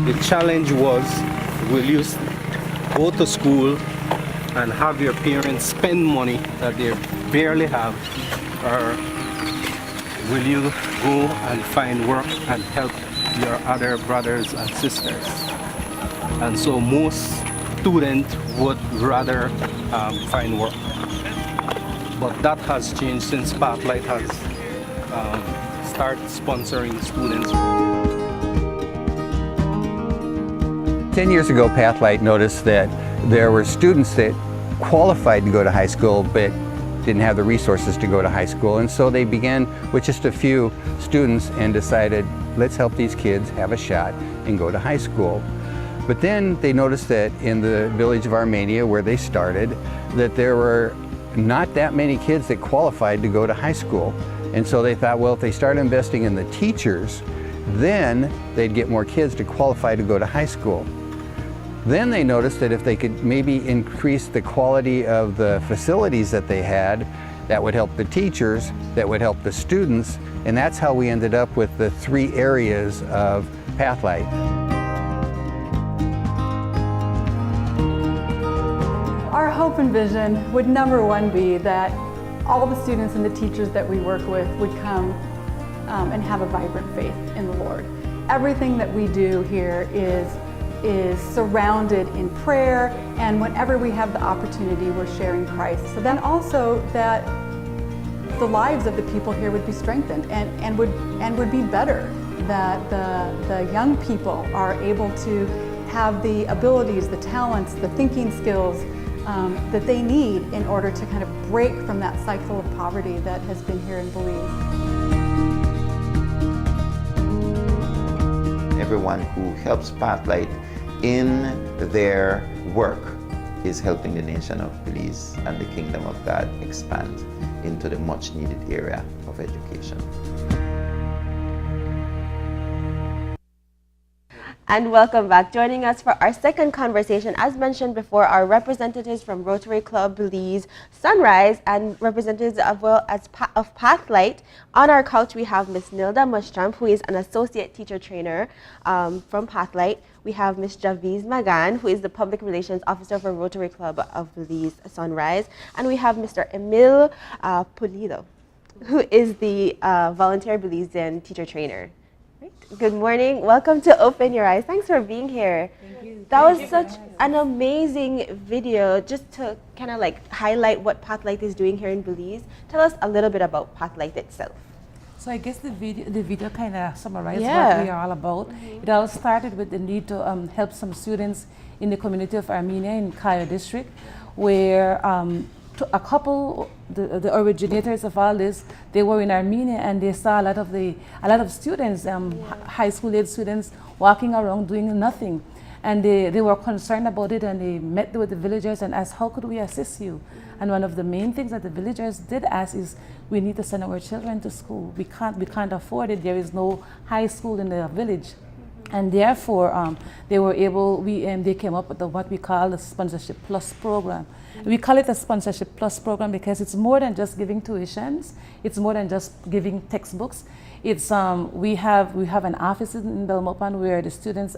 The challenge was, will you go to school and have your parents spend money that they barely have, or will you go and find work and help your other brothers and sisters? And so most students would rather find work. But that has changed since Pathlight has started sponsoring students. 10 years ago, Pathlight noticed that there were students that qualified to go to high school but didn't have the resources to go to high school. And so they began with just a few students and decided, let's help these kids have a shot and go to high school. But then they noticed that in the village of Armenia, where they started, that there were not that many kids that qualified to go to high school. And so they thought, well, if they start investing in the teachers, then they'd get more kids to qualify to go to high school. Then they noticed that if they could maybe increase the quality of the facilities that they had, that would help the teachers, that would help the students, and that's how we ended up with the 3 areas of Pathlight. Our hope and vision would number one be that all the students and the teachers that we work with would come and have a vibrant faith in the Lord. Everything that we do here is surrounded in prayer, and whenever we have the opportunity, we're sharing Christ. So then also that the lives of the people here would be strengthened and would be better, that the young people are able to have the abilities, the talents, the thinking skills that they need in order to kind of break from that cycle of poverty that has been here in Belize. Everyone who helps Pathlight in their work is helping the nation of Belize and the kingdom of God expand into the much needed area of education. And welcome back. Joining us for our second conversation, as mentioned before, are representatives from Rotary Club Belize Sunrise and representatives of Pathlight. On our couch, we have Miss Nilda Muschamp, who is an associate teacher trainer from Pathlight. We have Miss Javize McGann, who is the public relations officer for Rotary Club of Belize Sunrise. And we have Mr. Emil Pulido, who is the volunteer Belizean teacher trainer. Good morning. Welcome to Open Your Eyes. Thanks for being here. Thank you. That was such an amazing video, just to kind of like highlight what Pathlight is doing here in Belize. Tell us a little bit about Pathlight itself. So I guess the video kind of summarizes what we are all about. It all started with the need to help some students in the community of Armenia in Cayo district, where a couple, the originators of all this, they were in Armenia and they saw a lot of students, high school age students, walking around doing nothing. And they were concerned about it, and they met with the villagers and asked, how could we assist you? And one of the main things that the villagers did ask is, we need to send our children to school. We can't afford it. There is no high school in the village. And therefore, they came up with what we call the Sponsorship Plus program. We call it a Sponsorship Plus program because it's more than just giving tuitions. It's more than just giving textbooks. It's we have an office in Belmopan where the students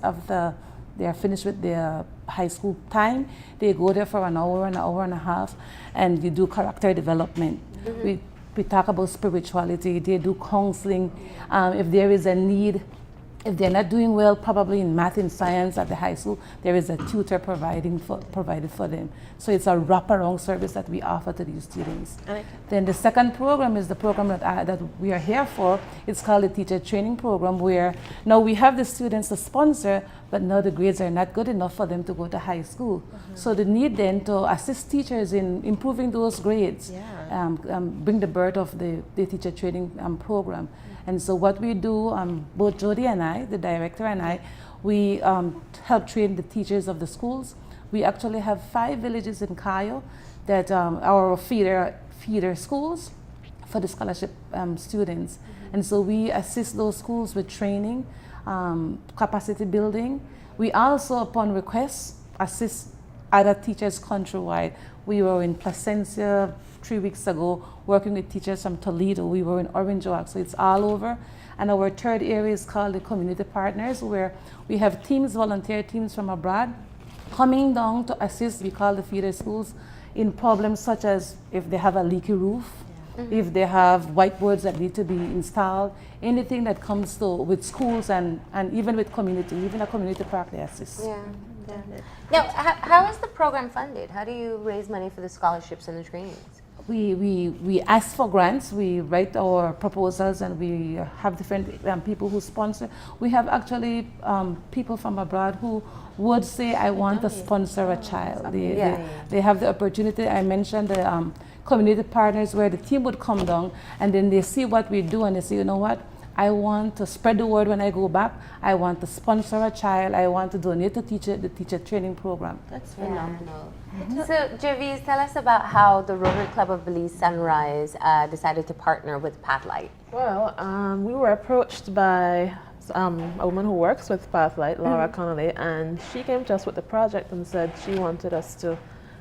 they are finished with their high school time. They go there for an hour and a half, and you do character development. Mm-hmm. We talk about spirituality. They do counseling. If there is a need, if they're not doing well, probably in math and science at the high school, there is a tutor provided for them. So it's a wraparound service that we offer to these students. Okay. Then the second program is the program that we are here for. It's called the Teacher Training Program, where now we have the students to sponsor, but now the grades are not good enough for them to go to high school. Mm-hmm. So the need then to assist teachers in improving those grades, bring the birth of the Teacher Training Program. And so what we do, both Jodi and I, the director and I, we help train the teachers of the schools. We actually have 5 villages in Cayo that are our feeder schools for the scholarship students. Mm-hmm. And so we assist those schools with training, capacity building. We also, upon request, assist other teachers countrywide. We were in Placencia 3 weeks ago, working with teachers from Toledo. We were in Orange Walk, so it's all over. And our third area is called the community partners, where we have teams, volunteer teams from abroad, coming down to assist, we call the feeder schools, in problems such as if they have a leaky roof, if they have whiteboards that need to be installed, anything that comes to with schools and even with community, even a community park they assist. Yeah, definitely. Now, how is the program funded? How do you raise money for the scholarships and the trainings? We ask for grants, we write our proposals, and we have different people who sponsor. We have actually people from abroad who would say, I want to sponsor a child. They have the opportunity. I mentioned the community partners, where the team would come down and then they see what we do and they say, you know what, I want to spread the word when I go back. I want to sponsor a child. I want to donate to the teacher training program. That's phenomenal. So, Javize, tell us about how the Rotary Club of Belize Sunrise decided to partner with Pathlight. Well, we were approached by a woman who works with Pathlight, Laura Connolly, and she came to us with the project and said she wanted us to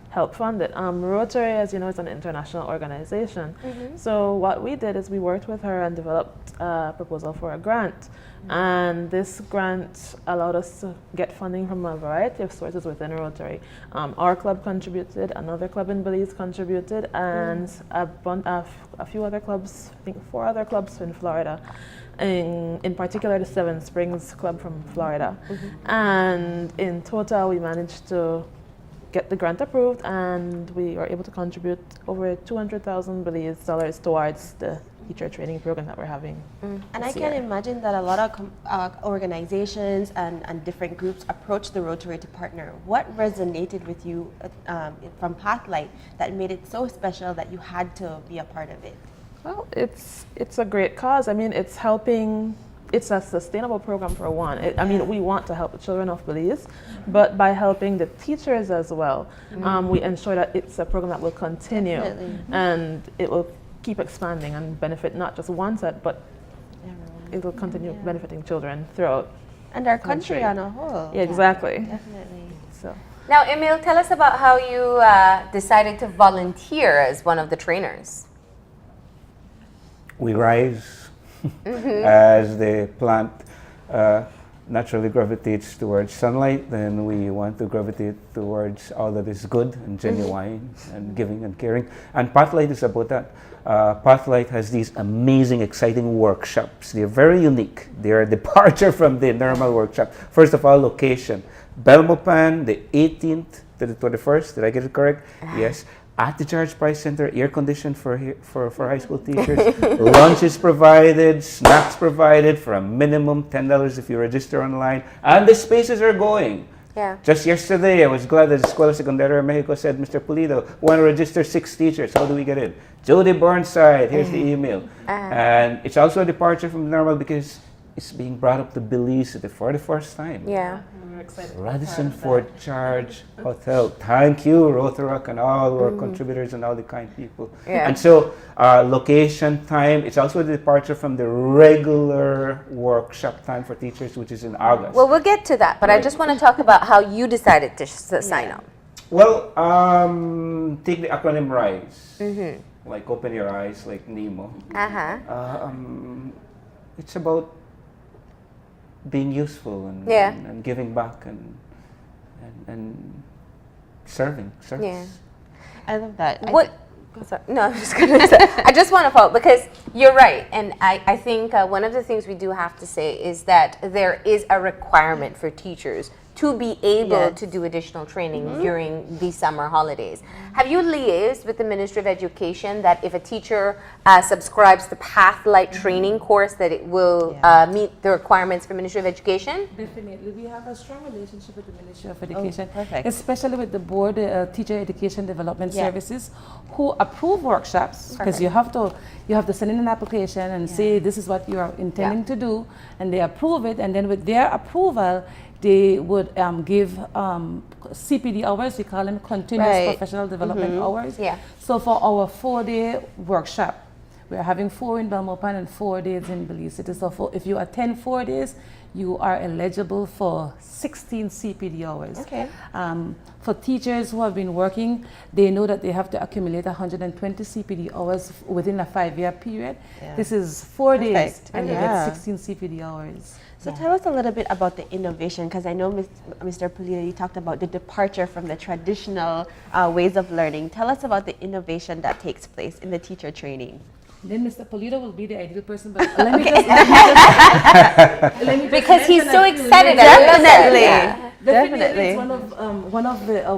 help fund it. Rotary, as you know, is an international organization. So what we did is we worked with her and developed a proposal for a grant. And this grant allowed us to get funding from a variety of sources within Rotary. Our club contributed, another club in Belize contributed, and a few other clubs, I think 4 other clubs in Florida. In particular, the Seven Springs Club from Florida. And in total, we managed to get the grant approved, and we were able to contribute over 200,000 Belize dollars towards the teacher training program that we're having. And I can imagine that a lot of organizations and different groups approach the Rotary to partner. What resonated with you from Pathlight that made it so special that you had to be a part of it? Well, it's a great cause. I mean, it's helping. It's a sustainable program for one. I mean, we want to help the children of Belize, but by helping the teachers as well, we ensure that it's a program that will continue. And it will keep expanding and benefit not just one set, but it will continue benefiting children throughout. And our country on a whole. Yeah, exactly. Definitely. So. Now, Emil, tell us about how you decided to volunteer as one of the trainers. We rise as the plant naturally gravitates towards sunlight, then we want to gravitate towards all that is good and genuine and giving and caring. And Pathlight is about that. Pathlight has these amazing, exciting workshops. They're very unique. They're a departure from the normal workshop. First of all, location. Belmopan, the 18th to the 21st. Did I get it correct? Yes. At the Charge Price Center, air conditioned for high school teachers. Lunch is provided, snacks provided for a minimum $10 if you register online. And the spaces are going. Yeah. Just yesterday, I was glad that the Escuela Secundaria Mexico said, Mr. Pulido, want to register 6 teachers. How do we get in? Jodi Burnside, here's the email. And it's also a departure from normal because it's being brought up to Belize for the first time. Yeah. We're excited. Radisson Ford Charge Hotel. Thank you, Rotary and all our contributors and all the kind people. Yeah. And so, location, time, it's also a departure from the regular workshop time for teachers, which is in August. Well, we'll get to that, but I just want to talk about how you decided to sign up. Well, take the acronym RISE. Like open your eyes, like Nemo. It's about being useful and giving back and serving. Yeah. I love that. Sorry. No, I'm just going to say, I just want to follow, because you're right. And I think one of the things we do have to say is that there is a requirement for teachers to be able to do additional training during the summer holidays. Have you liaised with the Ministry of Education that if a teacher subscribes to Pathlight training course that it will meet the requirements for Ministry of Education? Definitely. We have a strong relationship with the Ministry of Education, perfect. especially with the Board Teacher Education Development Services, who approve workshops, because you have to send in an application and say this is what you are intending to do, and they approve it, and then with their approval, they would give CPD hours, we call them continuous professional development hours. Yeah. So for our 4-day workshop, We're having 4 in Belmopan and 4 days in Belize City. So if you attend 4 days, you are eligible for 16 CPD hours. Okay. For teachers who have been working, they know that they have to accumulate 120 CPD hours within a 5-year period. Yeah. This is 4 days, Perfect. and you Yeah. get 16 CPD hours. So tell us a little bit about the innovation, because I know Mr. Pulido, you talked about the departure from the traditional ways of learning. Tell us about the innovation that takes place in the teacher training. Then Mr. Pulido will be the ideal person, but let me just Because he's so mention a few excited. ways. I love that. Definitely. Yeah. Definitely, it's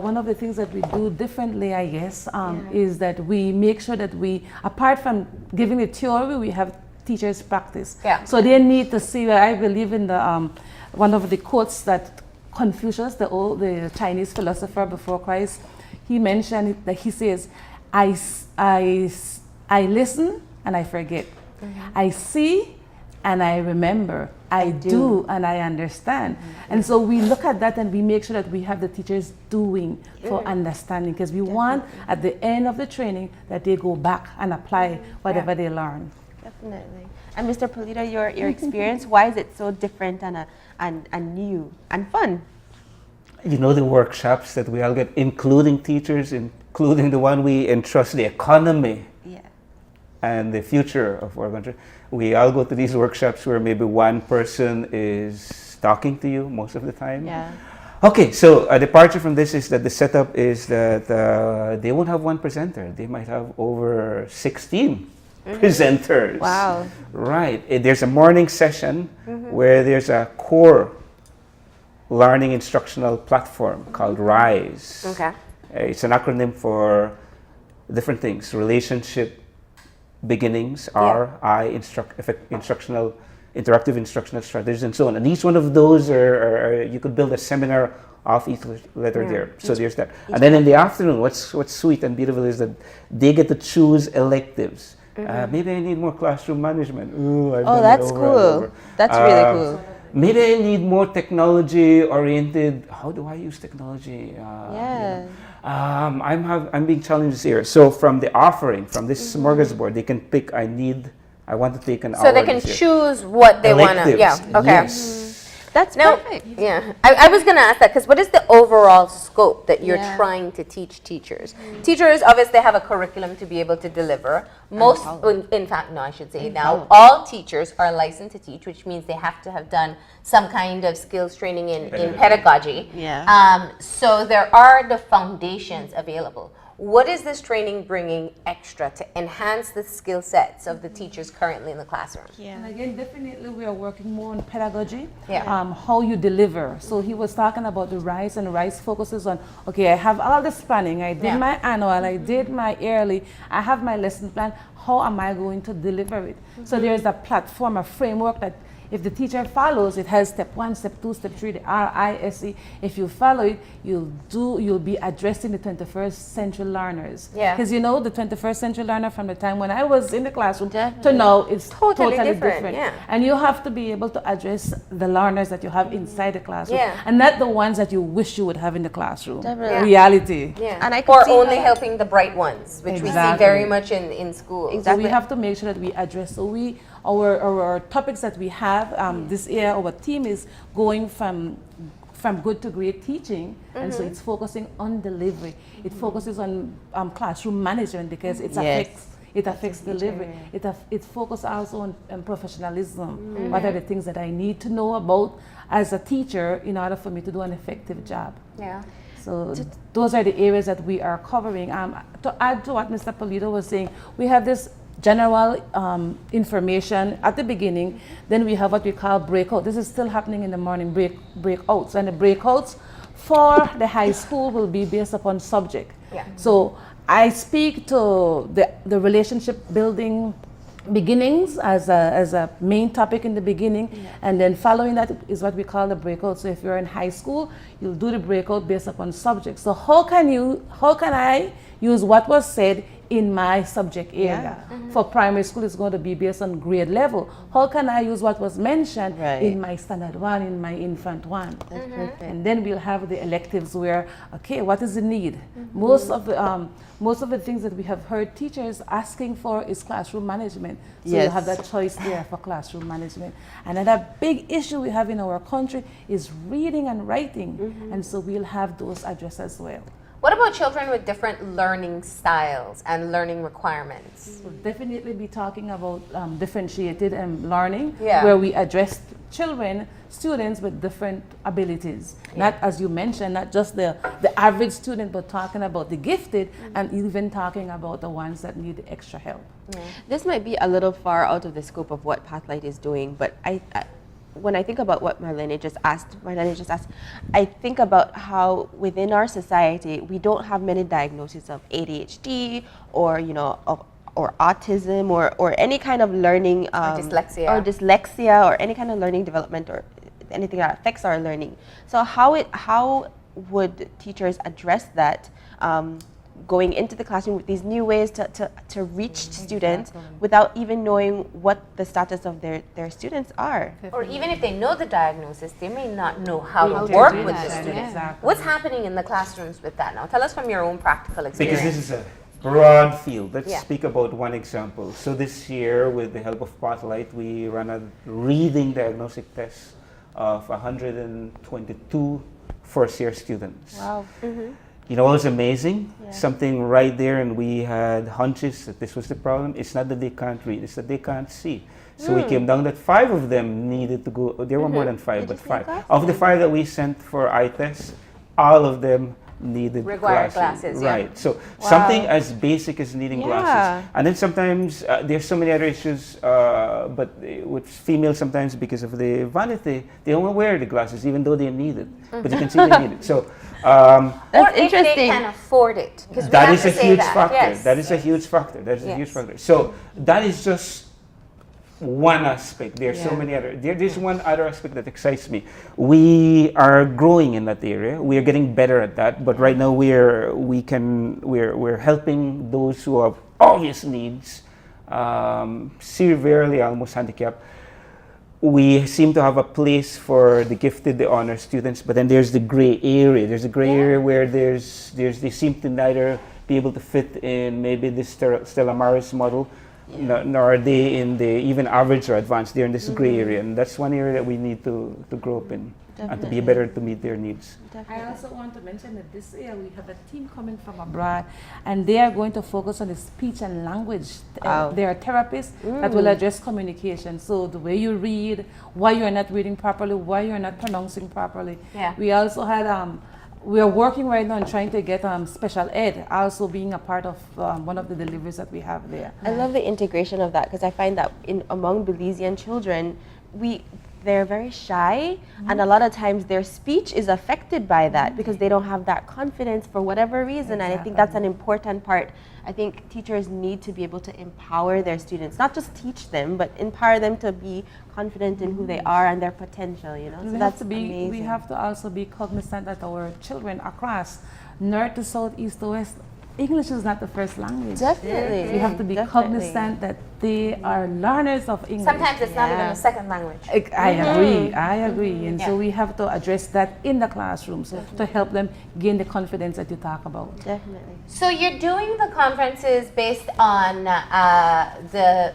one of the things that we do differently, I guess, is that we make sure that we, apart from giving the theory, we have teachers practice. Yeah. So they need to see. I believe in the one of the quotes that Confucius, the Chinese philosopher before Christ, he mentioned it, that he says, "I listen and I forget. I see and I remember. I do and I understand." And so we look at that and we make sure that we have the teachers doing for understanding, because we want at the end of the training that they go back and apply whatever they learn. Definitely. And Mr. Pulido, your experience, why is it so different and new and fun? You know, the workshops that we all get, including teachers, including the one we entrust the economy and the future of our country. We all go to these workshops where maybe one person is talking to you most of the time. Yeah. Okay, so a departure from this is that the setup is that they won't have one presenter. They might have over 16 presenters. Wow. Right. There's a morning session where there's a core learning instructional platform called RISE. Okay. It's an acronym for different things: relationship beginnings, instructional, interactive instructional strategies, and so on. And each one of those are you could build a seminar off each letter there. So there's that. And then in the afternoon, what's sweet and beautiful is that they get to choose electives. Maybe I need more classroom management. Ooh, I've done it That's over and cool. over. That's really cool. Maybe I need more technology-oriented. How do I use technology? I'm being challenged here. So from the offering, from this smorgasbord, they can pick. I want to take an hour. So they can choose what they want to. Yeah. Okay. Yes. That's perfect. Yeah. I was going to ask that, because what is the overall scope that you're trying to teach teachers? Teachers obviously have a curriculum to be able to deliver. Most, in fact, no, I should say now, all teachers are licensed to teach, which means they have to have done some kind of skills training in pedagogy. Yeah. So there are the foundations available. What is this training bringing extra to enhance the skill sets of the teachers currently in the classroom? And again, definitely we are working more on pedagogy, Yeah. how you deliver. So he was talking about the RISE, and RISE focuses on, okay, I have all this planning, I did my annual, I did my yearly, I have my lesson plan, how am I going to deliver it? So there's a platform, a framework that if the teacher follows, it has step 1, step 2, step 3, the RISE. If you follow it, you'll be addressing the 21st century learners. Yeah. Because you know, the 21st century learner from the time when I was in the classroom to now, it's totally different. Yeah. And you have to be able to address the learners that you have inside the classroom, Yeah. and not the ones that you wish you would have in the classroom. Definitely. Reality. Yeah. And I could or see only how- helping the bright ones, which we see Exactly. very much in schools. So we have to make sure that we address. So our topics that we have this year, our team is going from good to great teaching, and so it's focusing on delivery. It focuses on classroom management, because it affects delivery. It focuses also on professionalism. What are the things that I need to know about as a teacher in order for me to do an effective job? Yeah. So those are the areas that we are covering. To add to what Mr. Pulido was saying, we have this general information at the beginning. Then we have what we call breakout. This is still happening in the morning, breakouts. And the breakouts for the high school will be based upon subject. Yeah. So I speak to the relationship building beginnings as a main topic in the beginning, and then following that is what we call the breakout. So if you're in high school, you'll do the breakout based upon subjects. So how can I use what was said in my subject area. For primary school, it's going to be based on grade level. How can I use what was mentioned in my standard 1, in my infant 1? That's perfect. And then we'll have the electives where, okay, what is the need? Most of the things that we have heard teachers asking for is classroom management. So you have that choice there for classroom management. Another big issue we have in our country is reading and writing. And so we'll have those addressed as well. What about children with different learning styles and learning requirements? We'll definitely be talking about differentiated learning, Yeah. where we address students with different abilities. Not, as you mentioned, not just the average student, but talking about the gifted and even talking about the ones that need extra help. This might be a little far out of the scope of what Pathlight is doing, but when I think about what Marlene just asked, I think about how within our society we don't have many diagnoses of ADHD or or autism or any kind of learning Or dyslexia or any kind of learning development or anything that affects our learning. So how would teachers address that? Going into the classroom with these new ways to reach students without even knowing what the status of their students are. Or even if they know the diagnosis, they may not know how to work with the students. What's happening in the classrooms with that now? Tell us from your own practical experience. Because this is a broad field. Let's speak about one example. So this year, with the help of Pathlight, we ran a reading diagnostic test of 122 first-year students. Wow. You know, it was amazing. Something right there, and we had hunches that this was the problem. It's not that they can't read, it's that they can't see. So we came down that 5 of them needed to go, there were more than 5, but 5. Of the 5 that we sent for eye tests, all of them needed glasses. Right. So something as basic as needing glasses. And then sometimes there's so many other issues, but with females sometimes because of the vanity, they don't wear the glasses even though they need it. But you can see they need it. So or if they can afford it. That is a huge factor. That is a huge factor. That is a huge factor. So that is just one aspect. There's so many other. There's one other aspect that excites me. We are growing in that area. We are getting better at that. But right now we're helping those who have obvious needs, severely almost handicapped. We seem to have a place for the gifted, the honor students, but then there's the gray area. There's a gray area where they seem to neither be able to fit in maybe this Stella Maris model, nor are they in the even average or advanced. They're in this gray area, and that's one area that we need to grow up in. And to be better to meet their needs. I also want to mention that this year we have a team coming from abroad, and they are going to focus on the speech and language. They are therapists that will address communication. So the way you read, why you're not reading properly, why you're not pronouncing properly. We also had, we are working right now on trying to get special ed also being a part of one of the deliveries that we have there. I love the integration of that because I find that among Belizean children, they're very shy, and a lot of times their speech is affected by that because they don't have that confidence for whatever reason. And I think that's an important part. I think teachers need to be able to empower their students, not just teach them, but empower them to be confident in who they are and their potential. So that's amazing. We have to also be cognizant that our children across north to south, east to west, English is not the first language. Definitely. We have to be cognizant that they are learners of English. Sometimes it's not even a second language. I agree. And so we have to address that in the classroom to help them gain the confidence that you talk about. Definitely. So you're doing the conferences based on the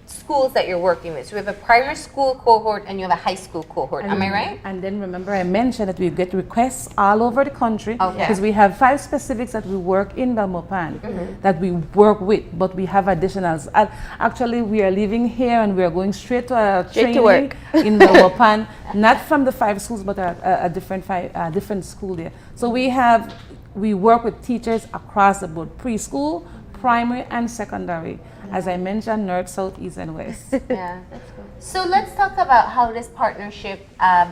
schools that you're working with. So we have a primary school cohort and you have a high school cohort. Am I right? And then remember I mentioned that we get requests all over the country because we have 5 specifics that we work in Belmopan that we work with, but we have additionals. Actually, we are leaving here and we are going straight to a training in Belmopan, not from the 5 schools, but a different school there. So we work with teachers across the board, preschool, primary, and secondary. As I mentioned, north, south, east, and west. So let's talk about how this partnership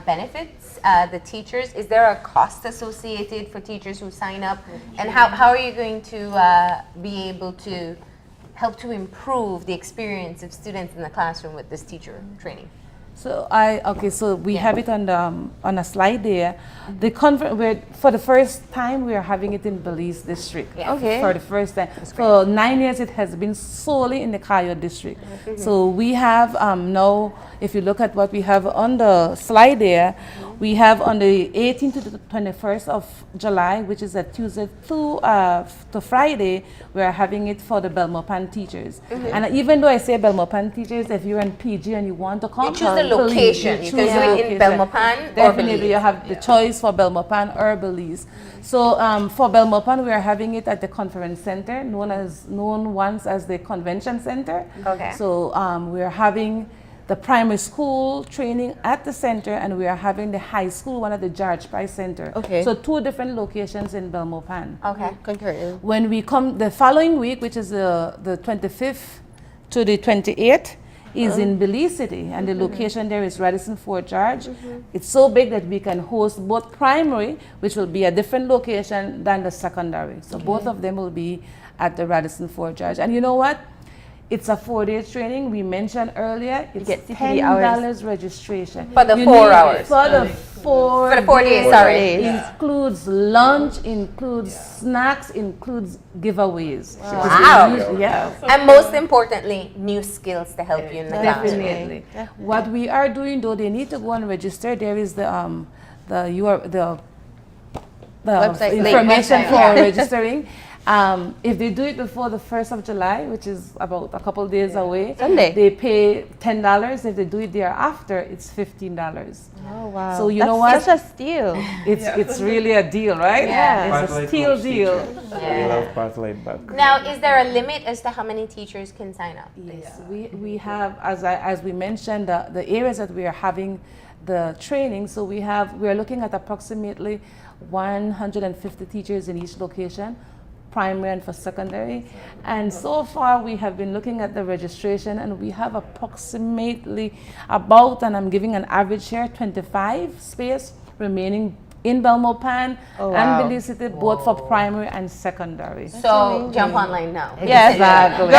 benefits the teachers. Is there a cost associated for teachers who sign up? And how are you going to be able to help to improve the experience of students in the classroom with this teacher training? So so we have it on a slide there. The for the first time we are having it in Belize district. Yeah. Okay. For the first time. For 9 years it has been solely in the Cayo district. So we have now, if you look at what we have on the slide there, we have on the 18th to the 21st of July, which is a Tuesday to Friday, we are having it for the Belmopan teachers. And even though I say Belmopan teachers, if you're in PG and you want to come, You choose the location. You can do it in Belmopan or Definitely, Belize. you have the choice for Belmopan or Belize. So for Belmopan, we are having it at the conference center, known once as the convention center. Okay. So we are having the primary school training at the center, and we are having the high school one at the George Price Center. Okay. So 2 different locations in Okay. Belmopan. Concurrently. When we come the following week, which is the 25th to the 28th, is in Belize City, and the location there is Radisson Fort George. It's so big that we can host both primary, which will be a different location than the secondary. So both of them will be at the Radisson Fort George. And you know what? It's a 4-day training. We mentioned earlier, it's get CPD hours. $10 registration. For the You 4 need- hours. For the 4 For the 4 days, sorry. Includes lunch, includes snacks, includes giveaways. Wow. Yeah. And most importantly, new skills to help you in the classroom. Definitely. What we are doing, though, they need to go and register. There is the Website link. information Website, for yeah. registering. If they do it before the 1st of July, which is about a couple days away, Sunday. they pay $10. If they do it thereafter, it's $15. Oh wow. So you know what? Such a steal. It's really a deal, right? Yeah. It's a Pathlight steal Coach deal. teacher. We love Pathlight back. Now, is there a limit as to how many teachers can sign up? Yes, we have, as we mentioned, the areas that we are having the training. So we are looking at approximately 150 teachers in each location, primary and for secondary. And so far we have been looking at the registration, and we have approximately about, and I'm giving an average here, 25 space remaining in Belmopan and Belize City, both for primary and secondary. So jump online now. Yes. Exactly.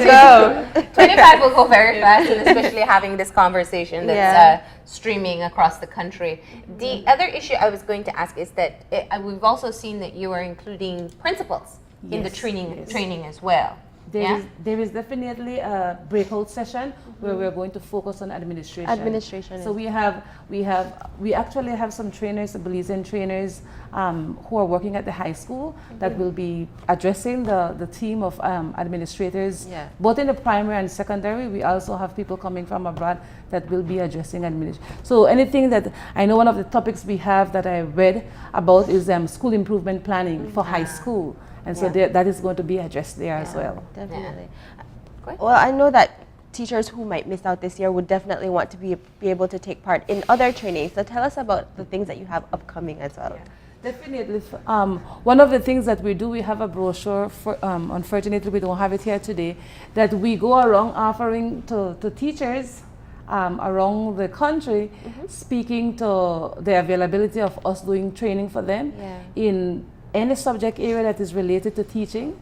Go. 25 will go very fast, and especially having this conversation that's streaming across the country. The other issue I was going to ask is that we've also seen that you are including principals in the training as well. There is definitely a breakout session where we're going to focus on administration. So we actually have some trainers, Belizean trainers, who are working at the high school that will be addressing the team of administrators, both in the primary and secondary. We also have people coming from abroad that will be addressing administration. So anything that, I know one of the topics we have that I read about is school improvement planning for high school. And so that is going to be addressed there as well. Definitely. Well, I know that teachers who might miss out this year would definitely want to be able to take part in other trainings. So tell us about the things that you have upcoming as well. Definitely. One of the things that we do, we have a brochure, unfortunately we don't have it here today, that we go around offering to teachers around the country, speaking to the availability of us doing training for them in any subject area that is related to teaching.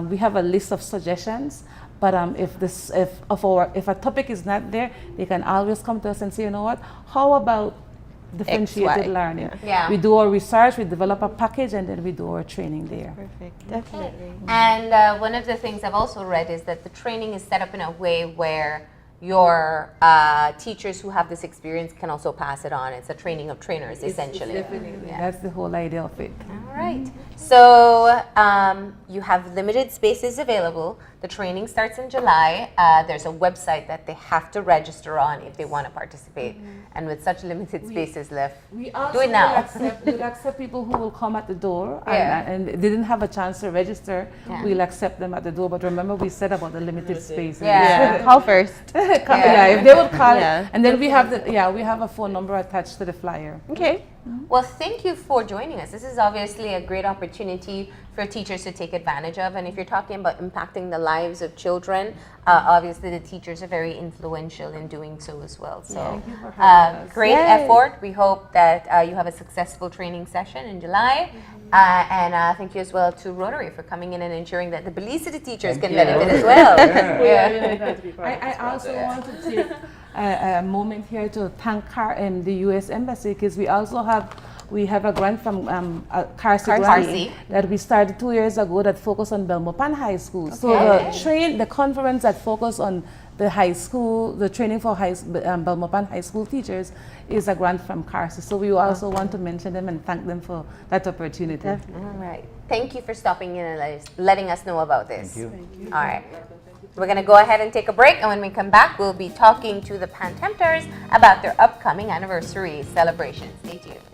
We have a list of suggestions, but if a topic is not there, they can always come to us and say, you know what, how about differentiated learning? We do our research, we develop a package, and then we do our training there. Perfect, definitely. And one of the things I've also read is that the training is set up in a way where your teachers who have this experience can also pass it on. It's a training of trainers, essentially. Definitely. That's the whole idea of it. All right. So you have limited spaces available. The training starts in July. There's a website that they have to register on if they want to participate. And with such limited spaces left, we also do it now. We'll accept people who will come at the door and they didn't have a chance to register. We'll accept them at the door. But remember, we said about the limited spaces. Call first. If they would call, and then we have a phone number attached to the flyer. Okay. Well, thank you for joining us. This is obviously a great opportunity for teachers to take advantage of. And if you're talking about impacting the lives of children, obviously the teachers are very influential in doing so as well. So great effort. We hope that you have a successful training session in July. And thank you as well to Rotary for coming in and ensuring that the Belize City teachers can benefit as well. I also want to take a moment here to thank the U.S. Embassy, because we have a grant from CARSI that we started 2 years ago that focused on Belmopan High School. Okay. So the conference that focused on the high school, the training for Belmopan High School teachers is a grant from CARSI. So we also want to mention them and thank them for that opportunity. All right. Thank you for stopping in and letting us know about this. Thank you. All right. We're going to go ahead and take a break, and when we come back, we'll be talking to the Pan Tempters about their upcoming anniversary celebration. Stay tuned.